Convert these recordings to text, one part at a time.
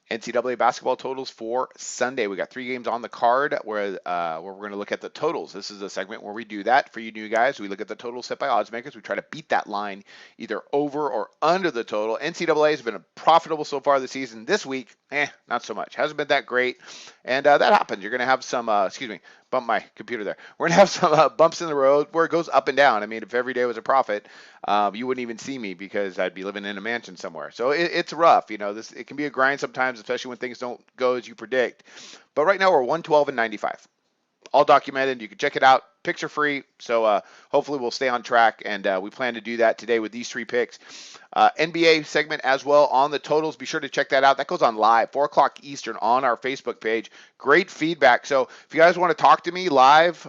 NCAA basketball totals for Sunday. We got 3 games on the card where we're going to look at the totals. This is a segment where we do that for you new guys. We look at the totals set by odds makers. We try to beat that line either over or under the total. NCAA has been profitable so far this season. This week, not so much. Hasn't been that great, and that happens. You're going to have some, bump my computer there. We're going to have some bumps in the road where it goes up and down. I mean, if every day was a profit, you wouldn't even see me because I'd be living in a mansion somewhere. So it's rough. It can be a grind sometimes, especially when things don't go as you predict. But right now we're 112 and 95. All documented. You can check it out. Picks are free. So hopefully we'll stay on track. And we plan to do that today with these 3 picks. NBA segment as well on the totals. Be sure to check that out. That goes on live, 4 o'clock Eastern on our Facebook page. Great feedback. So if you guys want to talk to me live,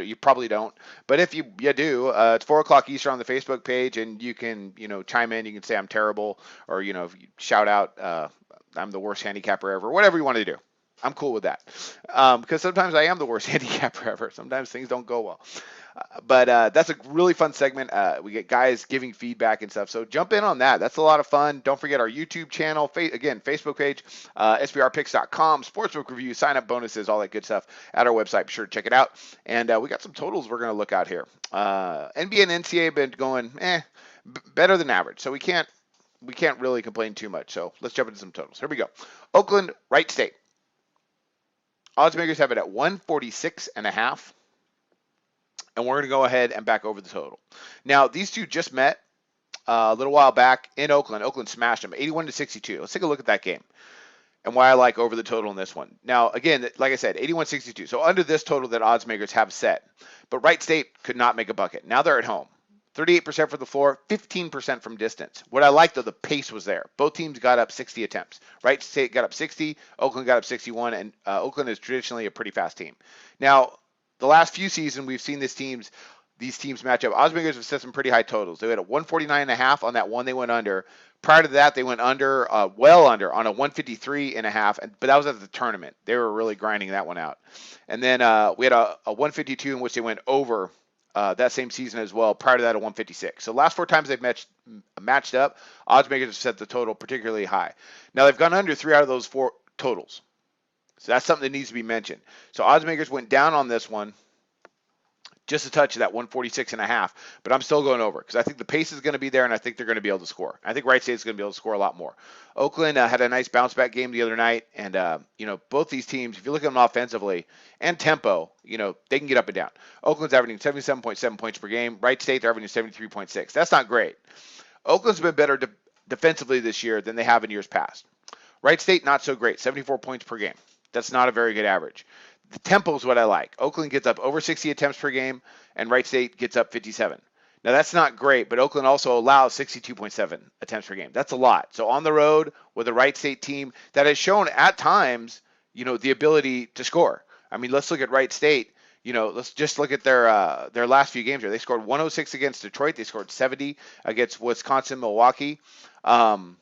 you probably don't. But if you do, it's 4 o'clock Eastern on the Facebook page. And you can, chime in. You can say I'm terrible. Or, shout out I'm the worst handicapper ever. Whatever you want to do. I'm cool with that because sometimes I am the worst handicapper ever. Sometimes things don't go well. But that's a really fun segment. We get guys giving feedback and stuff. So jump in on that. That's a lot of fun. Don't forget our YouTube channel, again, Facebook page, sbrpicks.com, sportsbook review, sign-up bonuses, all that good stuff at our website. Be sure to check it out. And we got some totals we're going to look at here. NBA and NCAA have been going better than average. So we can't really complain too much. So let's jump into some totals. Here we go. Oakland, Wright State. Odds makers have it at 146.5. And we're going to go ahead and back over the total. Now, these two just met a little while back in Oakland. Oakland smashed them 81-62. Let's take a look at that game and why I like over the total in this one. Now, again, like I said, 81-62. So under this total that odds makers have set. But Wright State could not make a bucket. Now they're at home. 38% from the floor, 15% from distance. What I liked, though, the pace was there. Both teams got up 60 attempts. Wright State got up 60, Oakland got up 61, and Oakland is traditionally a pretty fast team. Now, the last few seasons, we've seen these teams match up. Oddsmakers have set some pretty high totals. They had a 149.5 on that one they went under. Prior to that, they went under, well under, on a 153.5, but that was at the tournament. They were really grinding that one out. And then we had a 152 in which they went over that same season as well. Prior to that, a 156. So last 4 times they've matched up, odds makers have set the total particularly high. Now they've gone under 3 out of those 4 totals. So that's something that needs to be mentioned. So odds makers went down on this one, just a touch of that 146.5, but I'm still going over because I think the pace is going to be there and I think they're going to be able to score. I think Wright State is going to be able to score a lot more. Oakland had a nice bounce back game the other night, and both these teams, if you look at them offensively and tempo, they can get up and down. Oakland's averaging 77.7 points per game. Wright State, they're averaging 73.6. That's not great. Oakland's been better defensively this year than they have in years past. Wright State, not so great, 74 points per game. That's not a very good average. The tempo is what I like. Oakland gets up over 60 attempts per game, and Wright State gets up 57. Now, that's not great, but Oakland also allows 62.7 attempts per game. That's a lot. So on the road with a Wright State team that has shown at times, the ability to score. I mean, let's look at Wright State. Let's just look at their last few games here. They scored 106 against Detroit. They scored 70 against Wisconsin, Milwaukee.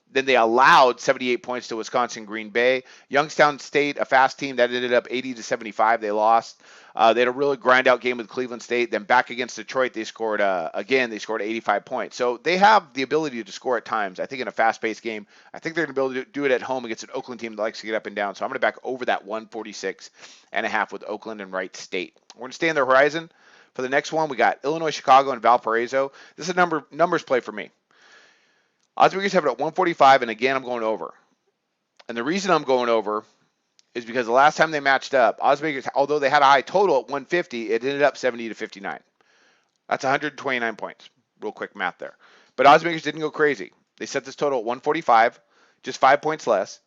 Then they allowed 78 points to Wisconsin, Green Bay. Youngstown State, a fast team, that ended up 80-75. They lost. They had a really grind-out game with Cleveland State. Then back against Detroit, they scored 85 points. So they have the ability to score at times. I think in a fast-paced game, I think they're going to be able to do it at home against an Oakland team that likes to get up and down. So I'm going to back over that 146.5 with Oakland and Wright State. We're going to stay on the horizon. For the next one, we got Illinois, Chicago, and Valparaiso. This is a numbers play for me. Oddsmakers have it at 145, and again, I'm going over. And the reason I'm going over is because the last time they matched up, oddsmakers, although they had a high total at 150, it ended up 70-59. That's 129 points. Real quick math there. But oddsmakers didn't go crazy. They set this total at 145, just 5 points less,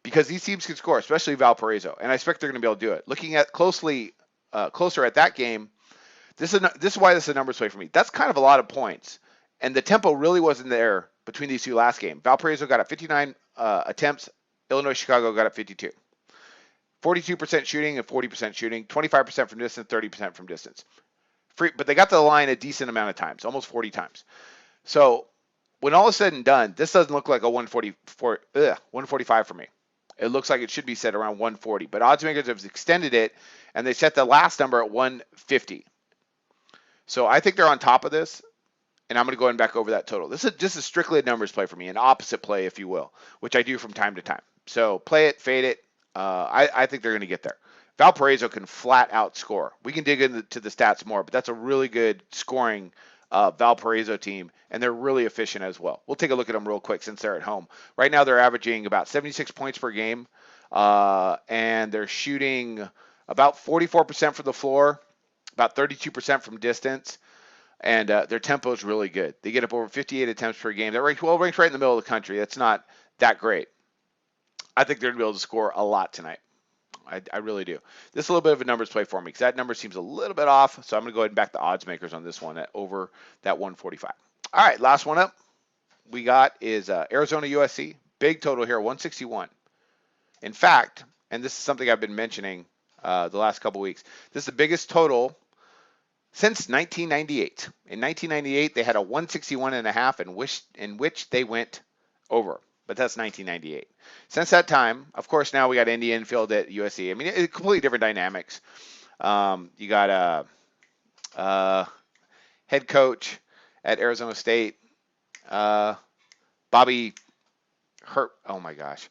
because these teams can score, especially Valparaiso, and I expect they're going to be able to do it. Looking at closer at that game, this is why this is a numbers play for me. That's kind of a lot of points, and the tempo really wasn't there between these two last games. Valparaiso got up 59 attempts. Illinois, Chicago got up 52. 42% shooting and 40% shooting. 25% from distance, 30% from distance. But they got to the line a decent amount of times, almost 40 times. So when all is said and done, this doesn't look like a 145 for me. It looks like it should be set around 140. But odds makers have extended it, and they set the last number at 150. So I think they're on top of this. And I'm going to go ahead and back over that total. This is just strictly a numbers play for me, an opposite play, if you will, which I do from time to time. So play it, fade it. I think they're going to get there. Valparaiso can flat out score. We can dig into the stats more, but that's a really good scoring Valparaiso team, and they're really efficient as well. We'll take a look at them real quick since they're at home. Right now, they're averaging about 76 points per game, and they're shooting about 44% from the floor, about 32% from distance, and their tempo is really good. They get up over 58 attempts per game. They're ranked right in the middle of the country. That's not that great. I think they're going to be able to score a lot tonight. I really do. This is a little bit of a numbers play for me because that number seems a little bit off. So I'm going to go ahead and back the odds makers on this one at over that 145. All right, last one up we got is Arizona USC. Big total here, 161. In fact, and this is something I've been mentioning the last couple weeks, this is the biggest total since 1998. In 1998, they had a 161.5 in which they went over. But that's 1998. Since that time, of course, now we got Indy infield at USC. I mean, it's completely different dynamics. You got a head coach at Arizona State, Bobby Hurt. Oh my gosh,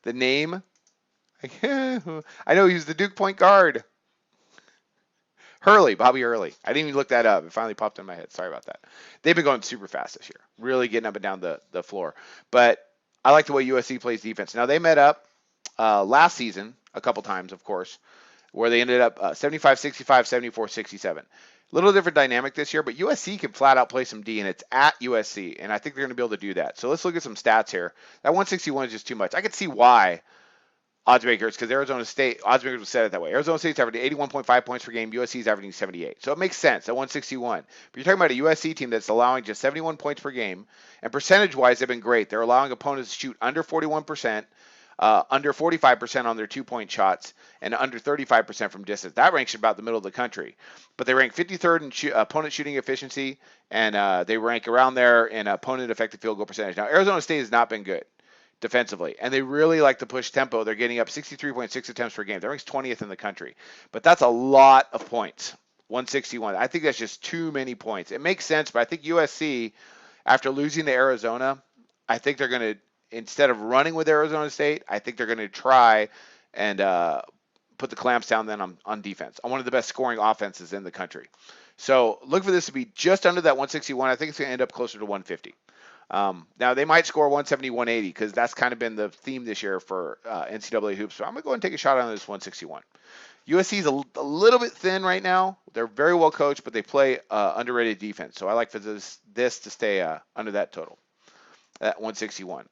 the name. I know he was the Duke point guard. Bobby Hurley. I didn't even look that up. It finally popped in my head. Sorry about that. They've been going super fast this year, really getting up and down the floor. But I like the way USC plays defense. Now, they met up last season a couple times, of course, where they ended up 75-65, 74-67. A little different dynamic this year, but USC can flat out play some D, and it's at USC, and I think they're going to be able to do that. So let's look at some stats here. That 161 is just too much. I could see why odds makers, because Arizona State, odds makers would set it that way. Arizona State's averaging 81.5 points per game. USC's averaging 78. So it makes sense at 161. But you're talking about a USC team that's allowing just 71 points per game. And percentage-wise, they've been great. They're allowing opponents to shoot under 41%, under 45% on their two-point shots, and under 35% from distance. That ranks about the middle of the country. But they rank 53rd in opponent shooting efficiency, and they rank around there in opponent effective field goal percentage. Now, Arizona State has not been good defensively, and they really like to push tempo. They're getting up 63.6 attempts per game. That ranks 20th in the country, but that's a lot of points. 161. I think that's just too many points. It makes sense, but I think USC, after losing to Arizona, I think they're going to, instead of running with Arizona State, I think they're going to try and put the clamps down then on defense, on one of the best scoring offenses in the country. So look for this to be just under that 161. I think it's going to end up closer to 150. Now, they might score 170, 180 because that's kind of been the theme this year for NCAA hoops. So I'm going to go ahead and take a shot on this 161. USC is a little bit thin right now. They're very well coached, but they play underrated defense. So I like for this to stay under that total, at 161.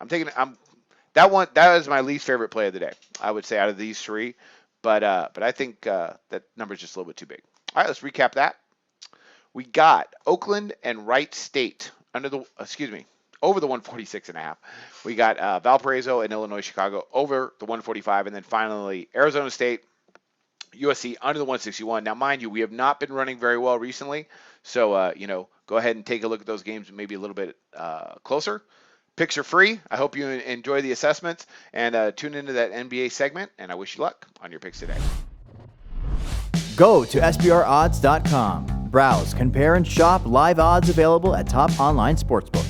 That is my least favorite play of the day, I would say, out of these three. But I think that number is just a little bit too big. All right, let's recap that. We got Oakland and Wright State over the 146.5. We got Valparaiso and Illinois Chicago over the 145, and then finally Arizona State, USC under the 161. Now, mind you, we have not been running very well recently, so go ahead and take a look at those games maybe a little bit closer. Picks are free. I hope you enjoy the assessments and tune into that NBA segment, and I wish you luck on your picks today. Go to SBRodds.com. Browse, compare, and shop live odds available at top online sportsbooks.